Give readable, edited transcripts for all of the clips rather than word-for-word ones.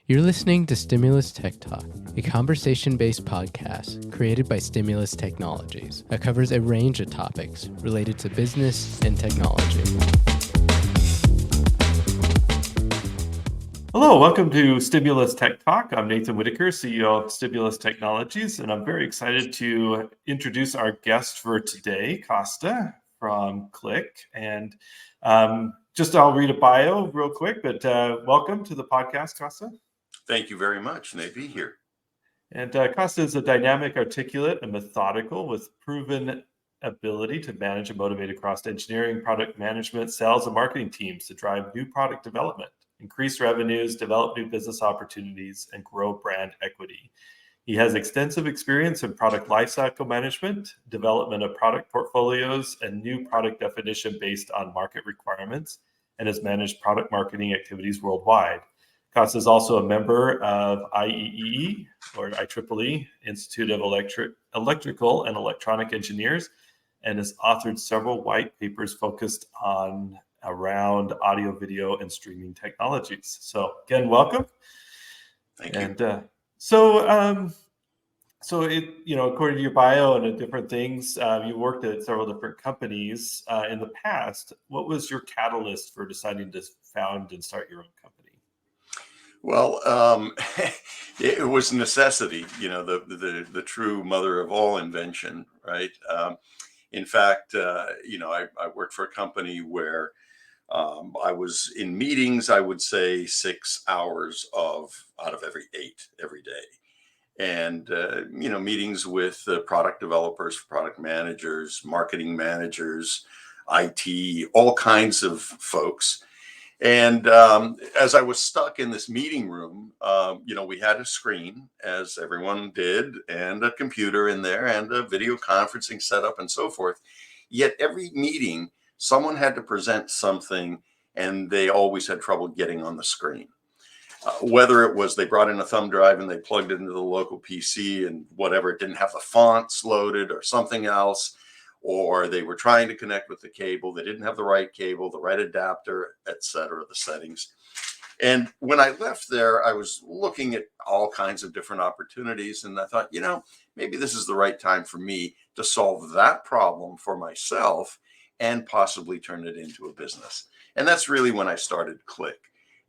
You're listening to Stimulus Tech Talk, a conversation-based podcast created by Stimulus Technologies that covers a range of topics related to business and technology. Hello, welcome to Stimulus Tech Talk. I'm Nathan Whittacre, CEO of Stimulus Technologies, and I'm very excited to introduce our guest for today, Costa from KLIK. And I'll read a bio real quick, but welcome to the podcast, Costa. Thank you very much. Nice to be here. And Costa is a dynamic, articulate, and methodical with proven ability to manage and motivate across engineering, product management, sales, and marketing teams to drive new product development, increase revenues, develop new business opportunities, and grow brand equity. He has extensive experience in product lifecycle management, development of product portfolios, and new product definition based on market requirements, and has managed product marketing activities worldwide. Costa is also a member of IEEE, or IEEE, Institute of Electrical and Electronic Engineers, and has authored several white papers focused around audio, video, and streaming technologies. So again, welcome. Thank you. And according to your bio and different things, you worked at several different companies in the past. What was your catalyst for deciding to found and start your own company? Well, it was necessity, the true mother of all invention, right? In fact, I worked for a company where I was in meetings, I would say 6 hours out of every 8 every day. And, meetings with product developers, product managers, marketing managers, IT, all kinds of folks. And as I was stuck in this meeting room, we had a screen, as everyone did, and a computer in there and a video conferencing setup and so forth. Yet every meeting, someone had to present something and they always had trouble getting on the screen. Whether it was they brought in a thumb drive and they plugged it into the local PC and whatever, it didn't have the fonts loaded or something else, or they were trying to connect with the cable, they didn't have the right cable, the right adapter, etc., the settings. And when I left there, I was looking at all kinds of different opportunities, and I thought, maybe this is the right time for me to solve that problem for myself and possibly turn it into a business. And that's really when I started KLIK.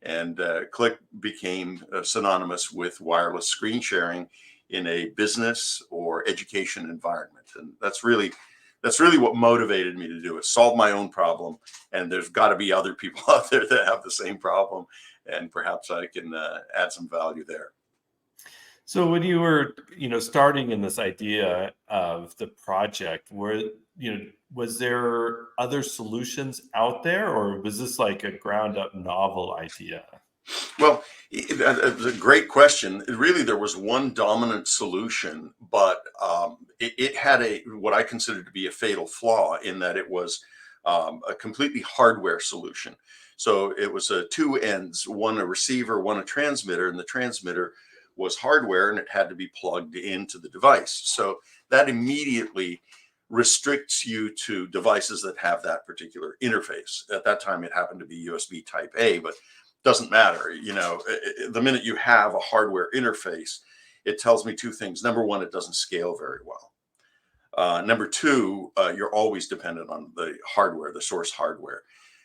And KLIK became synonymous with wireless screen sharing in a business or education environment. And that's really what motivated me to do it, solve my own problem. And there's got to be other people out there that have the same problem. And perhaps I can add some value there. So when you were, starting in this idea of the project, was there other solutions out there, or was this like a ground up novel idea? Well, it's a great question. Really, there was one dominant solution, but it had what I consider to be a fatal flaw in that it was a completely hardware solution. So it was two ends, one a receiver, one a transmitter, and the transmitter was hardware and it had to be plugged into the device. So that immediately restricts you to devices that have that particular interface. At that time, it happened to be USB type A, but doesn't matter. The minute you have a hardware interface, it tells me two things. Number one, it doesn't scale very well. Number two, you're always dependent on the hardware, the source hardware,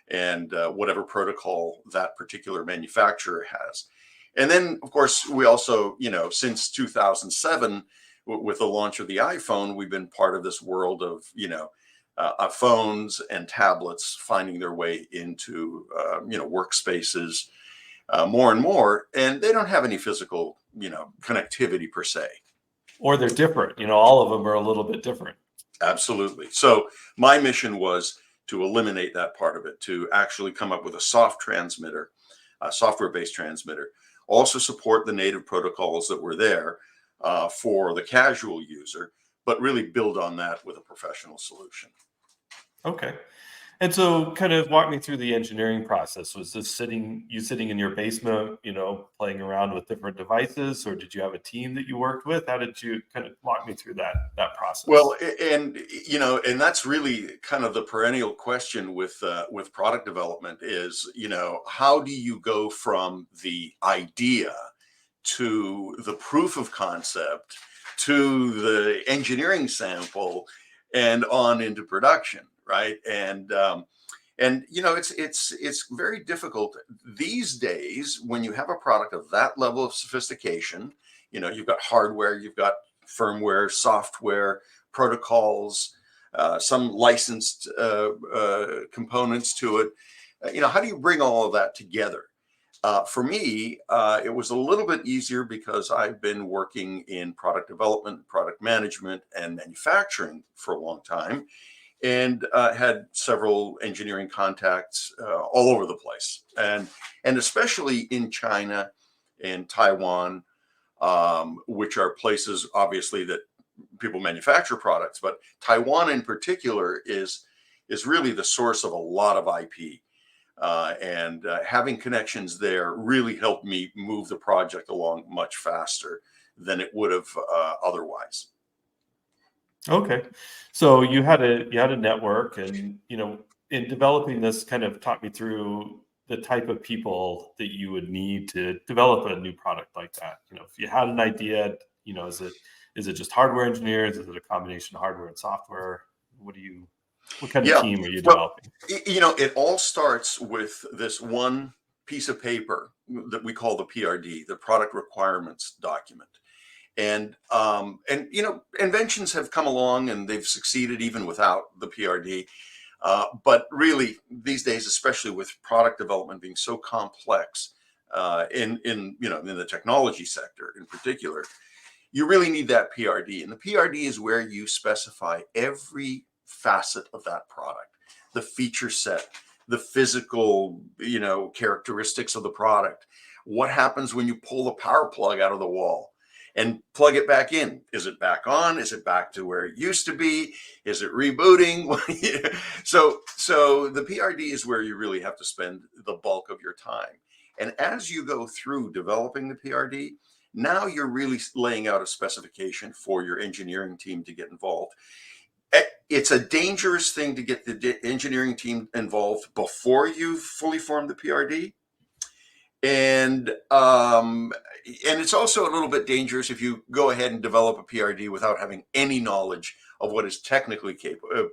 and whatever protocol that particular manufacturer has. And then, of course, we also, since 2007, with the launch of the iPhone, we've been part of this world of, phones and tablets finding their way into, workspaces more and more. And they don't have any physical, connectivity per se. Or they're different. All of them are a little bit different. Absolutely. So my mission was to eliminate that part of it, to actually come up with a software-based transmitter. Also support the native protocols that were there for the casual user, but really build on that with a professional solution. Okay. And so kind of walk me through the engineering process. Was this sitting in your basement, playing around with different devices, or did you have a team that you worked with? How did you kind of walk me through that process? Well, and that's really kind of the perennial question with product development is, how do you go from the idea to the proof of concept to the engineering sample and on into production, right? And it's very difficult these days when you have a product of that level of sophistication. You've got hardware, you've got firmware, software, protocols, some licensed components to it. How do you bring all of that together? For me, it was a little bit easier because I've been working in product development, product management, and manufacturing for a long time, and had several engineering contacts all over the place, and especially in China and Taiwan, which are places obviously that people manufacture products, but Taiwan in particular is really the source of a lot of IP. And having connections there really helped me move the project along much faster than it would have otherwise. Okay, so you had a network, and in developing this, kind of talk me through the type of people that you would need to develop a new product like that. If you had an idea, is it just hardware engineers? Is it a combination of hardware and software? What kind of team are you developing? It all starts with this one piece of paper that we call the PRD, the product requirements document. And inventions have come along and they've succeeded even without the PRD. But really, these days, especially with product development being so complex in the technology sector in particular, you really need that PRD. And the PRD is where you specify every facet of that product, the feature set, the physical, characteristics of the product. What happens when you pull the power plug out of the wall and plug it back in? Is it back on? Is it back to where it used to be? Is it rebooting? So the PRD is where you really have to spend the bulk of your time. And as you go through developing the PRD, now you're really laying out a specification for your engineering team to get involved. It's a dangerous thing to get the engineering team involved before you've fully formed the PRD. And it's also a little bit dangerous if you go ahead and develop a PRD without having any knowledge of what is technically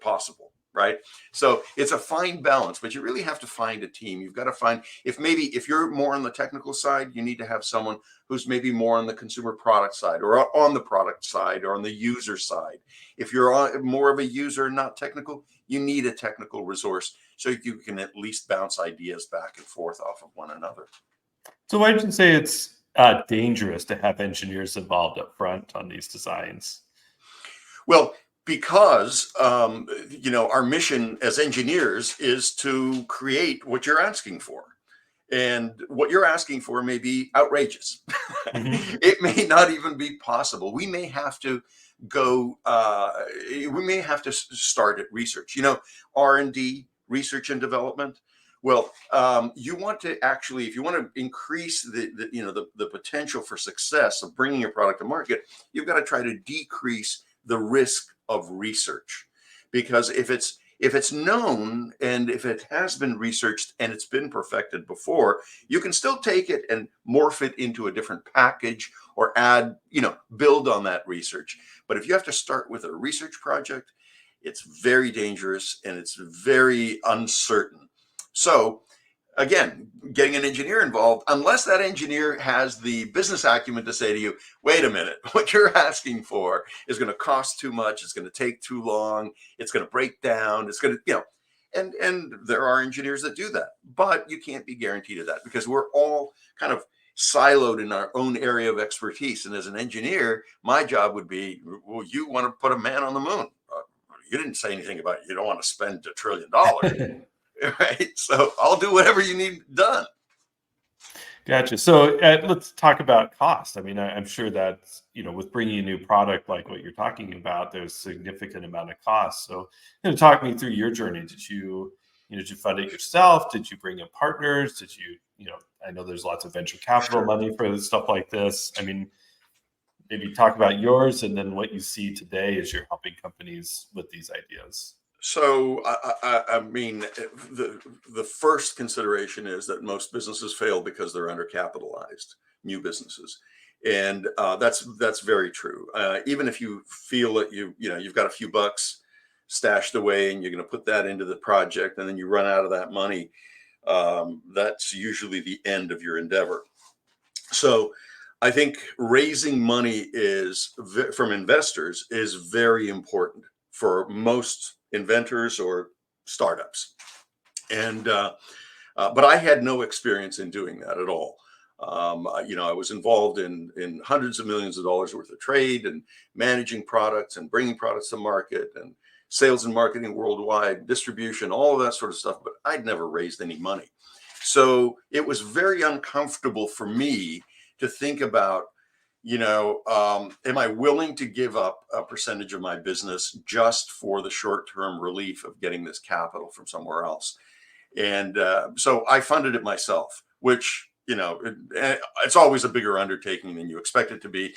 possible, right? So it's a fine balance, but you really have to find a team. You've got to find, if you're more on the technical side, you need to have someone who's maybe more on the consumer product side, or on the product side, or on the user side. If you're more of a user, not technical, you need a technical resource so you can at least bounce ideas back and forth off of one another. So why did you say it's dangerous to have engineers involved up front on these designs? Well, because our mission as engineers is to create what you're asking for. And what you're asking for may be outrageous. Mm-hmm. It may not even be possible. We may have to start at research, R&D, research and development. Well, you want to actually, if you want to increase the potential for success of bringing your product to market, you've got to try to decrease the risk of research. Because if it's known and if it has been researched and it's been perfected before, you can still take it and morph it into a different package or add, build on that research. But if you have to start with a research project, it's very dangerous and it's very uncertain. So again, getting an engineer involved, unless that engineer has the business acumen to say to you, wait a minute, what you're asking for is going to cost too much. It's going to take too long. It's going to break down. It's going to, and there are engineers that do that, but you can't be guaranteed of that because we're all kind of siloed in our own area of expertise. And as an engineer, my job would be, well, you want to put a man on the moon. You didn't say anything about you don't want to spend $1 trillion. Right. So I'll do whatever you need done. Gotcha. So let's talk about cost. I mean, I'm sure that, with bringing a new product like what you're talking about, there's a significant amount of cost. So, talk me through your journey. Did you fund it yourself? Did you bring in partners? Did you, I know there's lots of venture capital money for stuff like this. I mean, maybe talk about yours and then what you see today as you're helping companies with these ideas. So, I mean, the first consideration is that most businesses fail because they're undercapitalized. new businesses. And that's very true. Even if you feel that you've got a few bucks stashed away and you're going to put that into the project, and then you run out of that money, that's usually the end of your endeavor. So I think raising money from investors is very important for most inventors or startups. And but I had no experience in doing that at all. I was involved in hundreds of millions of dollars worth of trade and managing products and bringing products to market and sales and marketing worldwide, distribution, all of that sort of stuff. But I'd never raised any money. So it was very uncomfortable for me to think about, am I willing to give up a percentage of my business just for the short-term relief of getting this capital from somewhere else? And so I funded it myself, which, it's always a bigger undertaking than you expect it to be.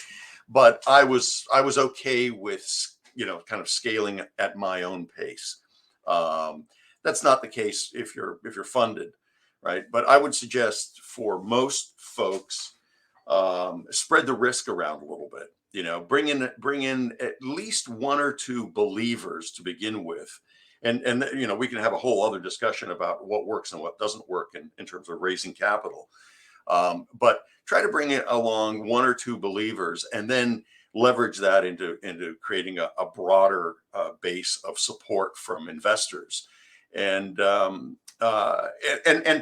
But I was okay with, kind of scaling at my own pace. That's not the case if you're funded, right? But I would suggest for most folks, spread the risk around a little bit. Bring in at least one or two believers to begin with. And we can have a whole other discussion about what works and what doesn't work in terms of raising capital. But try to bring it along one or two believers, and then leverage that into creating a broader base of support from investors, and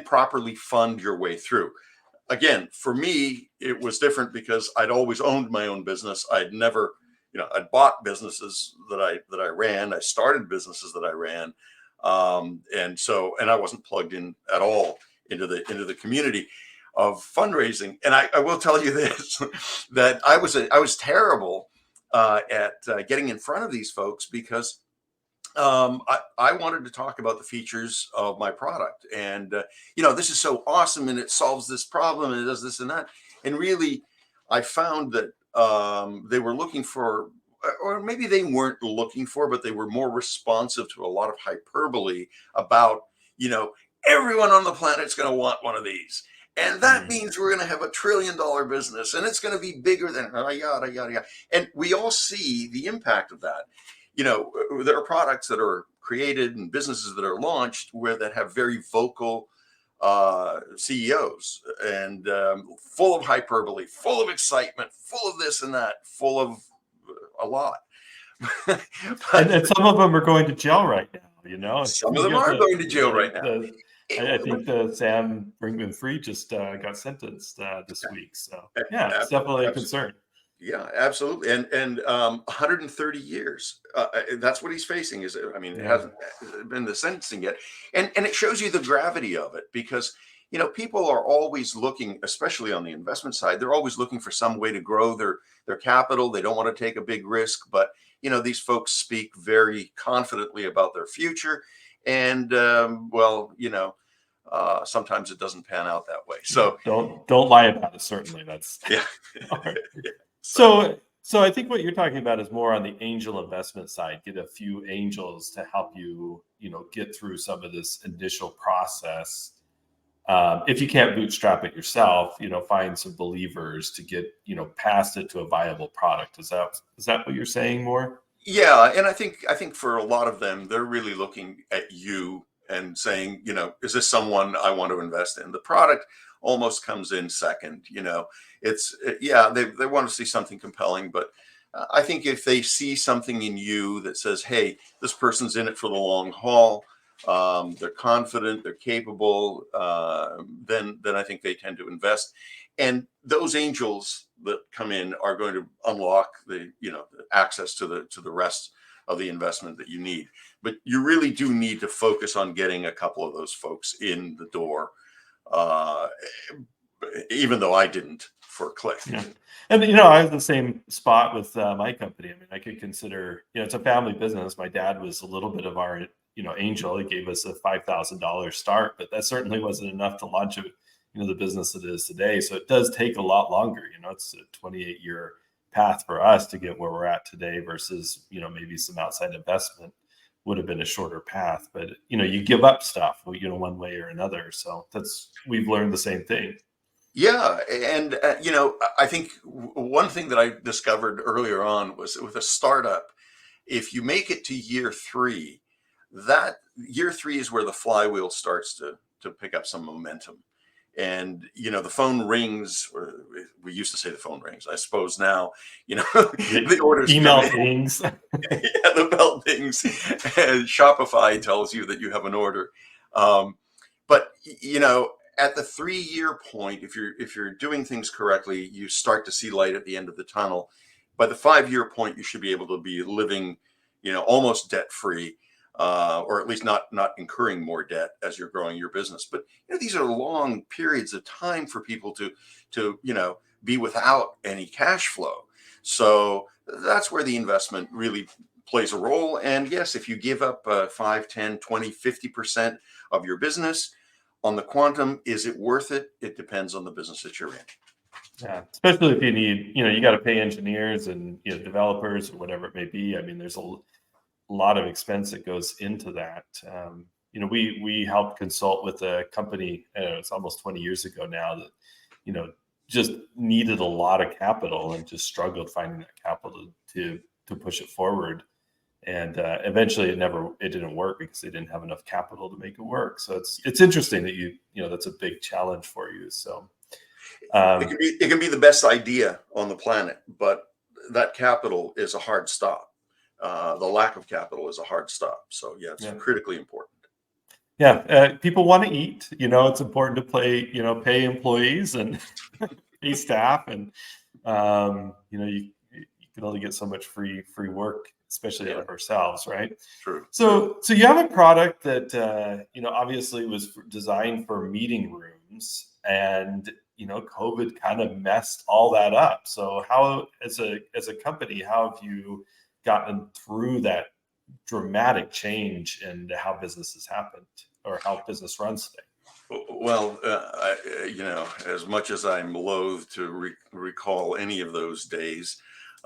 properly fund your way through. Again, for me, it was different because I'd always owned my own business. I'd never, I'd bought businesses that I ran. I started businesses that I ran. And I wasn't plugged in at all into the community of fundraising. And I will tell you this, that I was terrible at getting in front of these folks because I wanted to talk about the features of my product, and this is so awesome, and it solves this problem, and it does this and that. And really, I found that they were looking for, or maybe they weren't looking for, but they were more responsive to a lot of hyperbole about, everyone on the planet's going to want one of these. And that means we're going to have $1 trillion business, and it's going to be bigger than yada, yada, yada. And we all see the impact of that. There are products that are created and businesses that are launched that have very vocal CEOs and full of hyperbole, full of excitement, full of this and that, full of a lot. and some of them are going to jail right now, Some of them are going to jail right now. I think the Sam Brinkman-Fried just got sentenced this week. So yeah, it's definitely a concern. Yeah, absolutely. And 130 years. That's what he's facing. It hasn't been the sentencing yet. And it shows you the gravity of it, because, people are always looking, especially on the investment side, they're always looking for some way to grow their capital. They don't want to take a big risk, but, these folks speak very confidently about their future. And, sometimes it doesn't pan out that way. So don't lie about it. Certainly, that's yeah. Yeah. So I think what you're talking about is more on the angel investment side. Get a few angels to help you, get through some of this initial process. If you can't bootstrap it yourself, find some believers to get, past it to a viable product. Is that what you're saying more? Yeah, and I think for a lot of them, they're really looking at you and saying, is this someone I want to invest in? The product almost comes in second. They want to see something compelling, but I think if they see something in you that says, hey, this person's in it for the long haul, they're confident, they're capable, then I think they tend to invest. And those angels that come in are going to unlock the access to the rest of the investment that you need. But you really do need to focus on getting a couple of those folks in the door, even though I didn't for Klik. Yeah. And I was in the same spot with my company. I could consider, it's a family business. My dad was a little bit of our angel. He gave us a $5,000 start, but that certainly wasn't enough to launch it, the business it is today. So it does take a lot longer. It's a 28-year path for us to get where we're at today versus, maybe some outside investment would have been a shorter path. But, you give up stuff, one way or another. So we've learned the same thing. Yeah, and I think one thing that I discovered earlier on was with a startup, if you make it to year three, that year three is where the flywheel starts to pick up some momentum. And the phone rings, or we used to say the phone rings. I suppose now, The the orders come email in. things. Yeah, the bell dings, and Shopify tells you that you have an order. But at the 3 year point, if you're doing things correctly, you start to see light at the end of the tunnel. By the 5 year point, you should be able to be living, almost debt free, or at least not incurring more debt as you're growing your business. But these are long periods of time for people to be without any cash flow. So that's where the investment really plays a role. And yes, if you give up 5, 10, 20, 50% of your business on the quantum, is it worth it? It depends on the business that you're in. Yeah, especially if you need, you got to pay engineers and developers or whatever it may be. I mean, there's a lot of expense that goes into that. We helped consult with a company. It's almost 20 years ago now that just needed a lot of capital and just struggled finding that capital to push it forward. And eventually, it didn't work because they didn't have enough capital to make it work. So it's interesting that that's a big challenge for you. So it can be the best idea on the planet, but that capital is a hard stop. The lack of capital is a hard stop. So it's critically important. Yeah, people want to eat. It's important to pay employees and pay staff, and you can only get so much free work, especially out of ourselves, right? True. So you have a product that obviously was designed for meeting rooms, and COVID kind of messed all that up. So how, as a company, how have you gotten through that dramatic change in how business has happened or how business runs today? Well, as much as I'm loath to recall any of those days,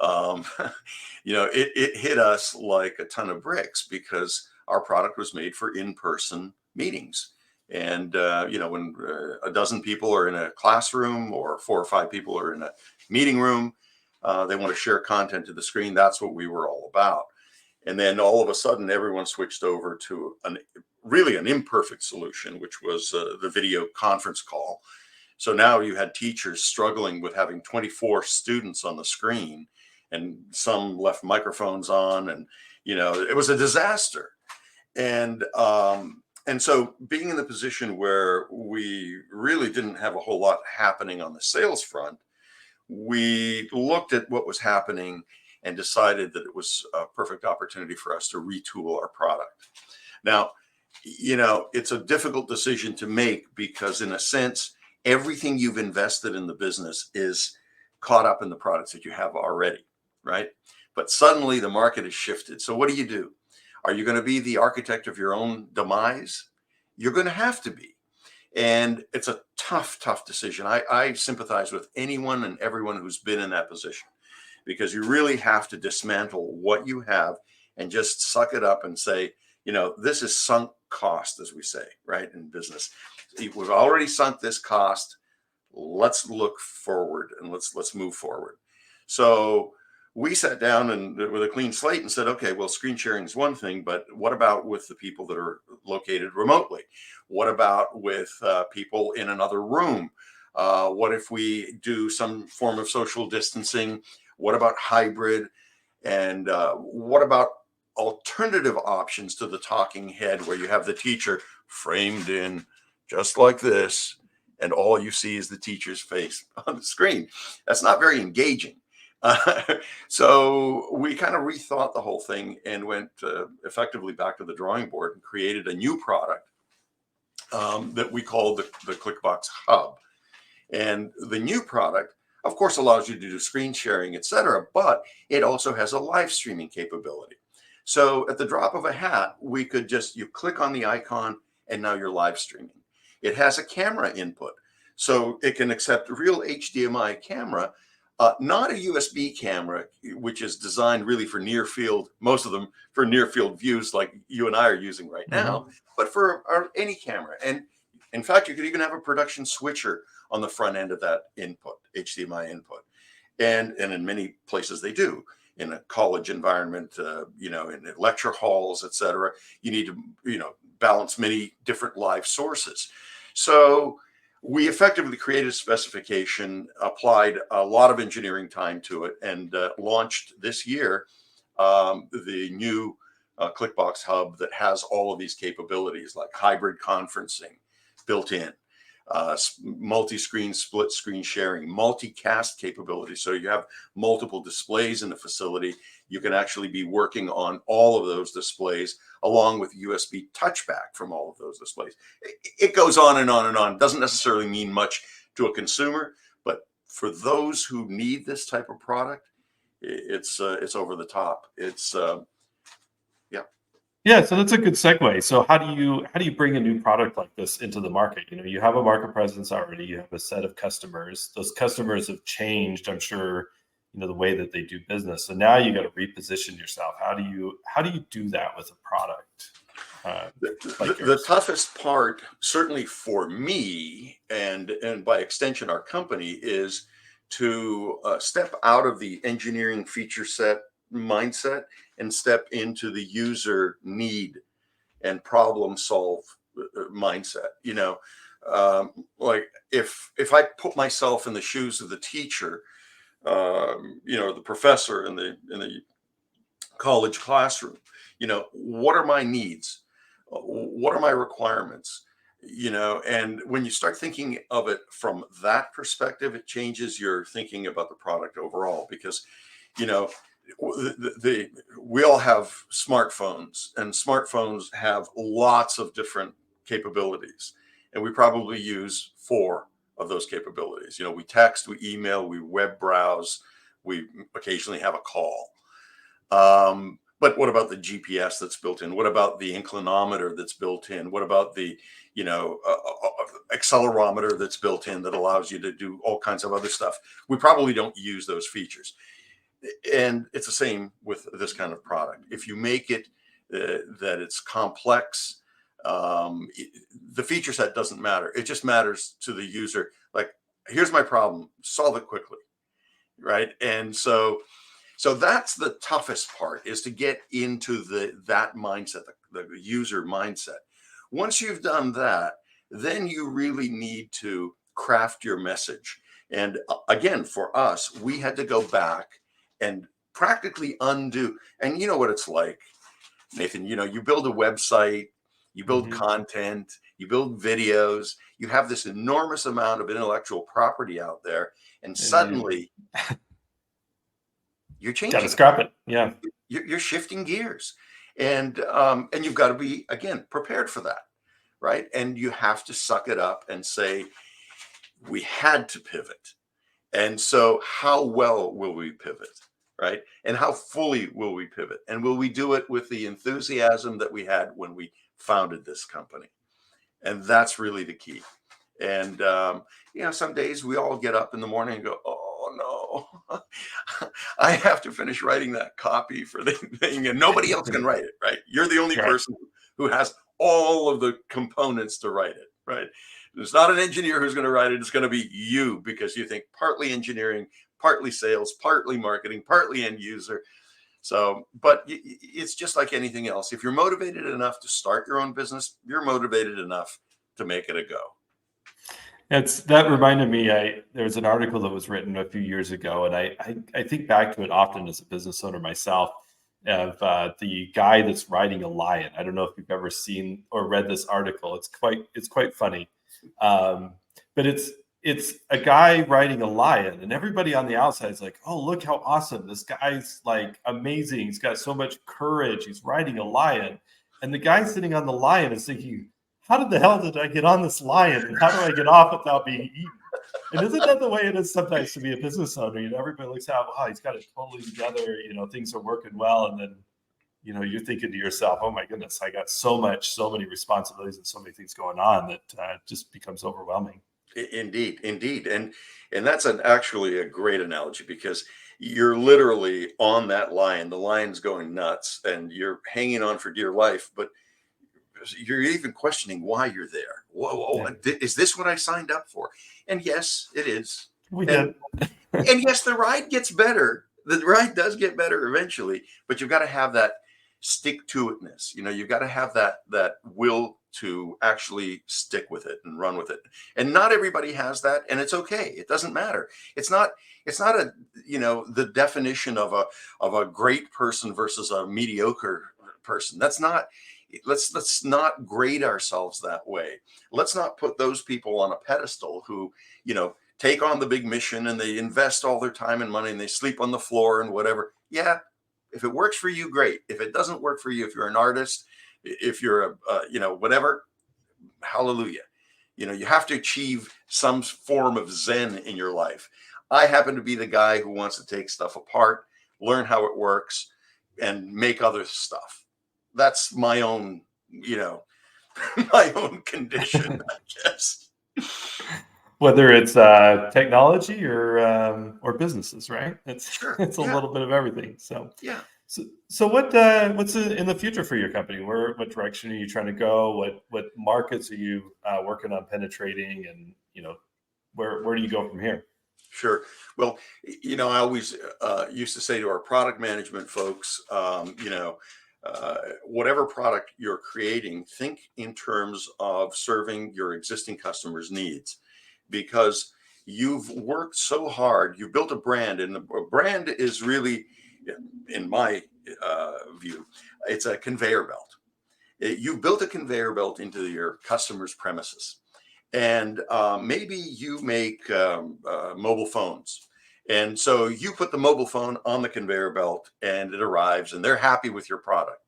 it hit us like a ton of bricks because our product was made for in-person meetings. And, when a dozen people are in a classroom or 4 or 5 people are in a meeting room, they want to share content to the screen. That's what we were all about. And then all of a sudden, everyone switched over to really an imperfect solution, which was the video conference call. So now you had teachers struggling with having 24 students on the screen, and some left microphones on, and it was a disaster. And so being in the position where we really didn't have a whole lot happening on the sales front, we looked at what was happening and decided that it was a perfect opportunity for us to retool our product. Now, it's a difficult decision to make because, in a sense, everything you've invested in the business is caught up in the products that you have already, right? But suddenly the market has shifted. So what do? Are you going to be the architect of your own demise? You're going to have to be. And it's a tough decision. I sympathize with anyone and everyone who's been in that position, because you really have to dismantle what you have and just suck it up and say, this is sunk cost, as we say, right, in business. We've already sunk this cost. Let's look forward and let's move forward. So we sat down and with a clean slate and said, okay, well, screen sharing is one thing, but what about with the people that are located remotely? What about with people in another room? What if we do some form of social distancing? What about hybrid? And what about alternative options to the talking head, where you have the teacher framed in just like this, and all you see is the teacher's face on the screen? That's not very engaging. So we kind of rethought the whole thing and went effectively back to the drawing board and created a new product that we called the KLIKBOKS Hub. And the new product, of course, allows you to do screen sharing, etc., but it also has a live streaming capability. So at the drop of a hat, we could you click on the icon and now you're live streaming. It has a camera input, so it can accept real HDMI camera, not a USB camera, which is designed really for near field, most of them for near field views like you and I are using right now, but for any camera. And in fact, you could even have a production switcher on the front end of that input, HDMI input. And in many places they do. In a college environment, in lecture halls, et cetera, you need to, balance many different live sources. So we effectively created a specification, applied a lot of engineering time to it, and launched this year the new KLIKBOKS hub that has all of these capabilities, like hybrid conferencing built in, multi-screen, split screen sharing, multicast capability. So you have multiple displays in the facility. You can actually be working on all of those displays along with USB touchback from all of those displays. It goes on and on and on. It doesn't necessarily mean much to a consumer, but for those who need this type of product, it's over the top. Yeah, so that's a good segue. So how do you bring a new product like this into the market? You have a market presence already. You have a set of customers. Those customers have changed, I'm sure, the way that they do business. So now you got to reposition yourself. How do you do that with a product? The toughest part, certainly for me, and by extension our company, is to step out of the engineering feature set mindset and step into the user need and problem solve mindset. Like if I put myself in the shoes of the teacher, the professor in the college classroom, what are my needs? What are my requirements? And when you start thinking of it from that perspective, it changes your thinking about the product overall, because we all have smartphones, and smartphones have lots of different capabilities, and we probably use 4 of those capabilities. We text, we email, we web browse, we occasionally have a call. But what about the GPS that's built in? What about the inclinometer that's built in? What about the accelerometer that's built in that allows you to do all kinds of other stuff? We probably don't use those features. And it's the same with this kind of product. If you make it that it's complex, the feature set doesn't matter. It just matters to the user. Like, here's my problem, solve it quickly, right? And so that's the toughest part, is to get into that mindset, the user mindset. Once you've done that, then you really need to craft your message. And again, for us, we had to go back and practically undo. And you know what it's like, Nathan, you build a website, you build content, you build videos, you have this enormous amount of intellectual property out there, and suddenly you're changing. Got to scrap it. Yeah. You're shifting gears, and you've got to be, again, prepared for that, right? And you have to suck it up and say, we had to pivot. And so how well will we pivot, right? And how fully will we pivot? And will we do it with the enthusiasm that we had when we founded this company? And that's really the key. And, some days we all get up in the morning and go, oh no, I have to finish writing that copy for the thing, and nobody else can write it, right? You're the only person who has all of the components to write it, right? There's not an engineer who's going to write it. It's going to be you, because you think partly engineering, partly sales, partly marketing, partly end user. So, but it's just like anything else. If you're motivated enough to start your own business, you're motivated enough to make it a go. That reminded me, there was an article that was written a few years ago, and I think back to it often as a business owner myself, of the guy that's riding a lion. I don't know if you've ever seen or read this article. It's quite funny. But it's a guy riding a lion, and everybody on the outside is like, oh, look how awesome. This guy's like amazing. He's got so much courage. He's riding a lion. And the guy sitting on the lion is thinking, how the hell did I get on this lion? And how do I get off without being eaten? And isn't that the way it is sometimes to be a business owner? Everybody looks out, wow, he's got it totally together. Things are working well. And then, you're thinking to yourself, oh my goodness, I got so many responsibilities and so many things going on that just becomes overwhelming. Indeed. And that's actually a great analogy, because you're literally on that lion. The lion's going nuts and you're hanging on for dear life, but you're even questioning why you're there. Whoa, is this what I signed up for? And yes, it is. We did. And yes, the ride gets better. The ride does get better eventually, but you've got to have that stick to itness. You've got to have that will to actually stick with it and run with it. And not everybody has that, and it's okay. It doesn't matter. It's not a, the definition of a great person versus a mediocre person. That's not, let's not grade ourselves that way. Let's not put those people on a pedestal who, take on the big mission and they invest all their time and money and they sleep on the floor and whatever. Yeah. If it works for you, great. If it doesn't work for you, if you're an artist, if you're whatever, hallelujah. You have to achieve some form of Zen in your life. I happen to be the guy who wants to take stuff apart, learn how it works, and make other stuff. That's my own, my own condition, I guess. Whether it's technology or businesses, right? It's a little bit of everything. So yeah. So what's in the future for your company? What direction are you trying to go? What markets are you working on penetrating, and where do you go from here? Sure. Well, I always used to say to our product management folks, whatever product you're creating, think in terms of serving your existing customers' needs, because you've worked so hard. You built a brand, and a brand is really, in my view, it's a conveyor belt. You built a conveyor belt into your customer's premises. And maybe you make mobile phones. And so you put the mobile phone on the conveyor belt and it arrives and they're happy with your product.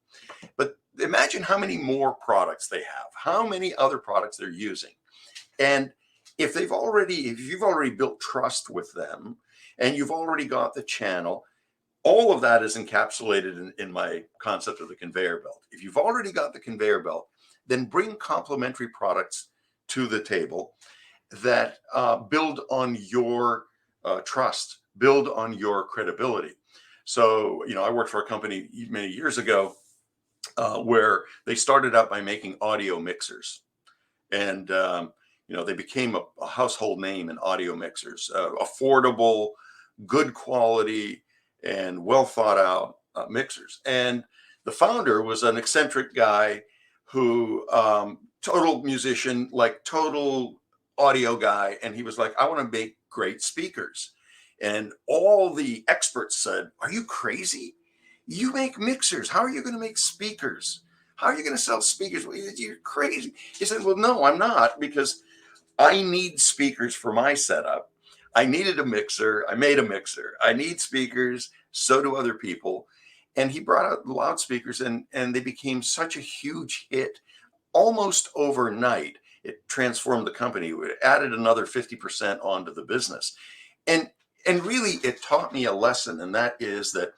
But imagine how many more products they have, how many other products they're using. And if you've already built trust with them and you've already got the channel, all of that is encapsulated in my concept of the conveyor belt. If you've already got the conveyor belt, then bring complementary products to the table that build on your trust, build on your credibility. So, I worked for a company many years ago where they started out by making audio mixers. And, they became a household name in audio mixers, affordable, good quality, and well thought out mixers. And the founder was an eccentric guy who, total musician, like total audio guy. And he was like, I want to make great speakers. And all the experts said, are you crazy? You make mixers. How are you going to make speakers? How are you going to sell speakers? You're crazy. He said, well, no, I'm not, because I need speakers for my setup. I needed a mixer. I made a mixer. I need speakers. So do other people. And he brought out loudspeakers and they became such a huge hit. Almost overnight, it transformed the company. It added another 50% onto the business. And really, it taught me a lesson, and that is that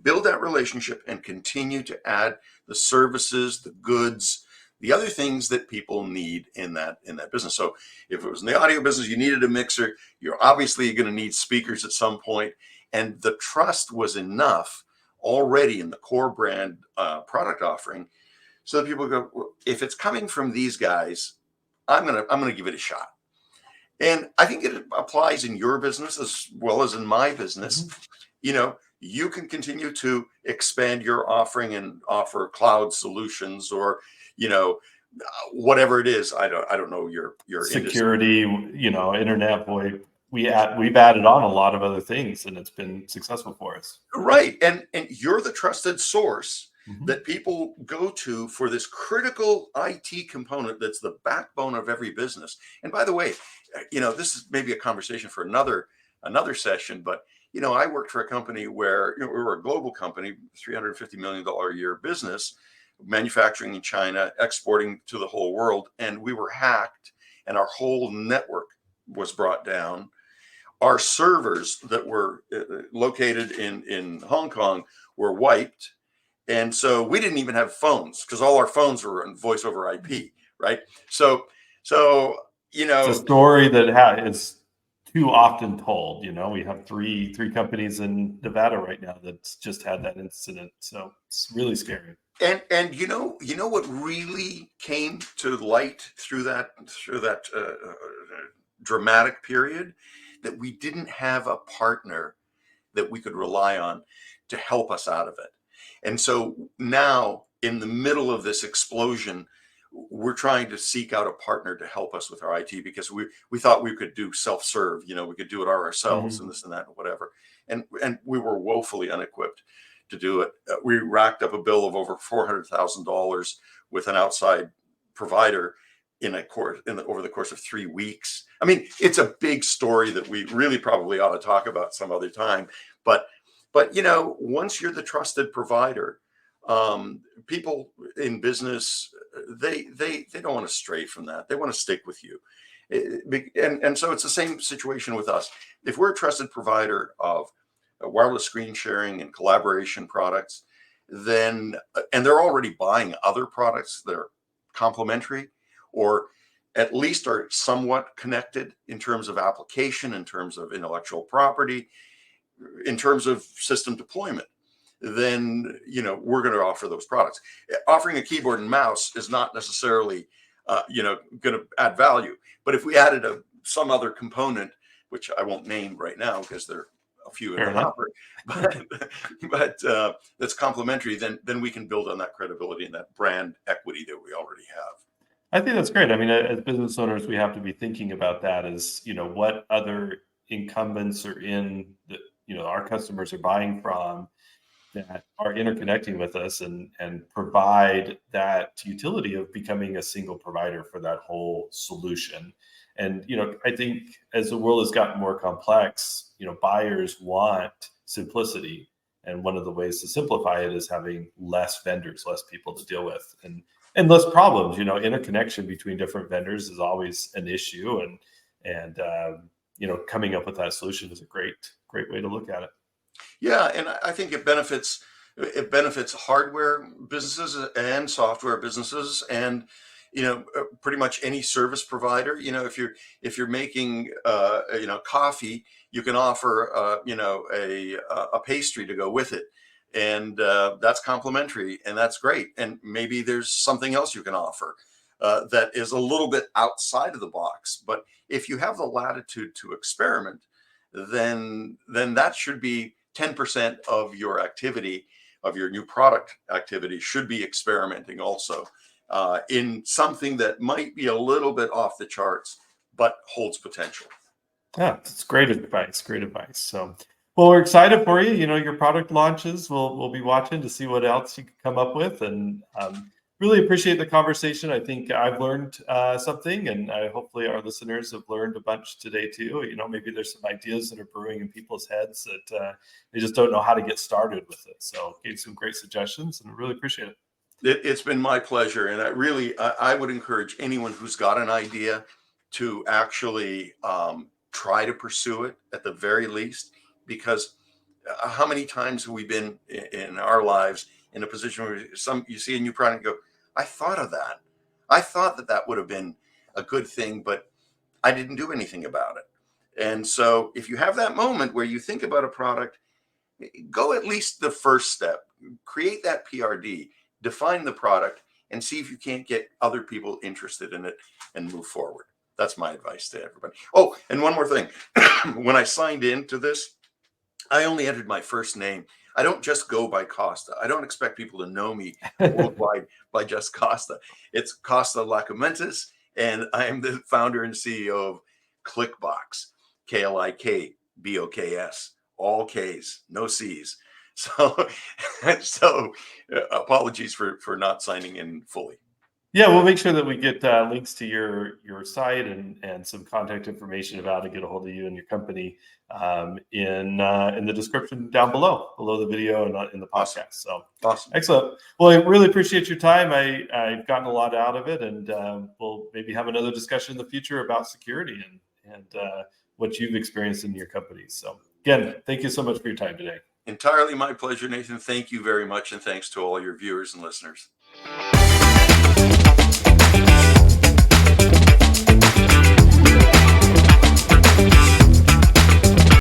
build that relationship and continue to add the services, the goods, the other things that people need in that business. So if it was in the audio business, you needed a mixer, you're obviously going to need speakers at some point. And the trust was enough already in the core brand product offering. So that people go, well, if it's coming from these guys, I'm gonna give it a shot. And I think it applies in your business as well as in my business. Mm-hmm. You can continue to expand your offering and offer cloud solutions, or whatever it is. I don't know your security, internet, VoIP. We've added on a lot of other things, and it's been successful for us. Right, and you're the trusted source that people go to for this critical IT component that's the backbone of every business. And by the way, this is maybe a conversation for another session, but I worked for a company where we were a global company, $350 million a year business, manufacturing in China, exporting to the whole world, and we were hacked and our whole network was brought down. Our servers that were located in Hong Kong were wiped. And so we didn't even have phones because all our phones were on voice over IP, right? So it's a story that is too often told. We have three companies in Nevada right now that's just had that incident. So it's really scary. And what really came to light through that dramatic period, that we didn't have a partner that we could rely on to help us out of it. And so now, in the middle of this explosion, we're trying to seek out a partner to help us with our IT, because we thought we could do self-serve, we could do it ourselves and this and that and whatever. And we were woefully unequipped to do it. We racked up a bill of over $400,000 with an outside provider over the course of 3 weeks. I mean, it's a big story that we really probably ought to talk about some other time. But once you're the trusted provider, people in business, they don't want to stray from that. They want to stick with you. And so it's the same situation with us. If we're a trusted provider of wireless screen sharing and collaboration products, then, and they're already buying other products that are complementary, or at least are somewhat connected in terms of application, in terms of intellectual property, in terms of system deployment, then we're going to offer those products. Offering a keyboard and mouse is not necessarily going to add value, but if we added some other component, which I won't name right now because there are a few in the hopper, but that's complementary, then we can build on that credibility and that brand equity that we already have. I think that's great. I mean, as business owners, we have to be thinking about that as, what other incumbents are in the, our customers are buying from, that are interconnecting with us and provide that utility of becoming a single provider for that whole solution. And, I think as the world has gotten more complex, buyers want simplicity. And one of the ways to simplify it is having less vendors, less people to deal with, and less problems. Interconnection between different vendors is always an issue. And coming up with that solution is a great way to look at it. Yeah, and I think it benefits hardware businesses and software businesses, and pretty much any service provider. If you're making coffee, you can offer a pastry to go with it, and that's complementary, and that's great. And maybe there's something else you can offer that is a little bit outside of the box. But if you have the latitude to experiment, then that should be 10% of your activity, of your new product activity, should be experimenting also in something that might be a little bit off the charts, but holds potential. Yeah, it's great advice. Great advice. So, well, we're excited for you. Your product launches. We'll be watching to see what else you can come up with, and really appreciate the conversation. I think I've learned something, and hopefully our listeners have learned a bunch today too. Maybe there's some ideas that are brewing in people's heads that they just don't know how to get started with it. So gave some great suggestions, and I really appreciate it. It's been my pleasure, and I would encourage anyone who's got an idea to actually try to pursue it at the very least, because how many times have we been in our lives in a position where you see a new product and go, I thought of that. I thought that would have been a good thing, but I didn't do anything about it. And so if you have that moment where you think about a product, go at least the first step, create that PRD, define the product, and see if you can't get other people interested in it and move forward. That's my advice to everybody. Oh, and one more thing. When I signed into this, I only entered my first name. I don't just go by Costa. I don't expect people to know me worldwide by just Costa. It's Costa Lakoumentas, and I am the founder and CEO of KLIKBOKS, KLIKBOKS, all Ks, no Cs. So apologies for not signing in fully. Yeah, we'll make sure that we get links to your site and some contact information about how to get a hold of you and your company in the description down below the video and in the podcast. So awesome. Excellent. Well, I really appreciate your time. I've gotten a lot out of it, and we'll maybe have another discussion in the future about security and what you've experienced in your company. So again, thank you so much for your time today. Entirely my pleasure, Nathan. Thank you very much, and thanks to all your viewers and listeners.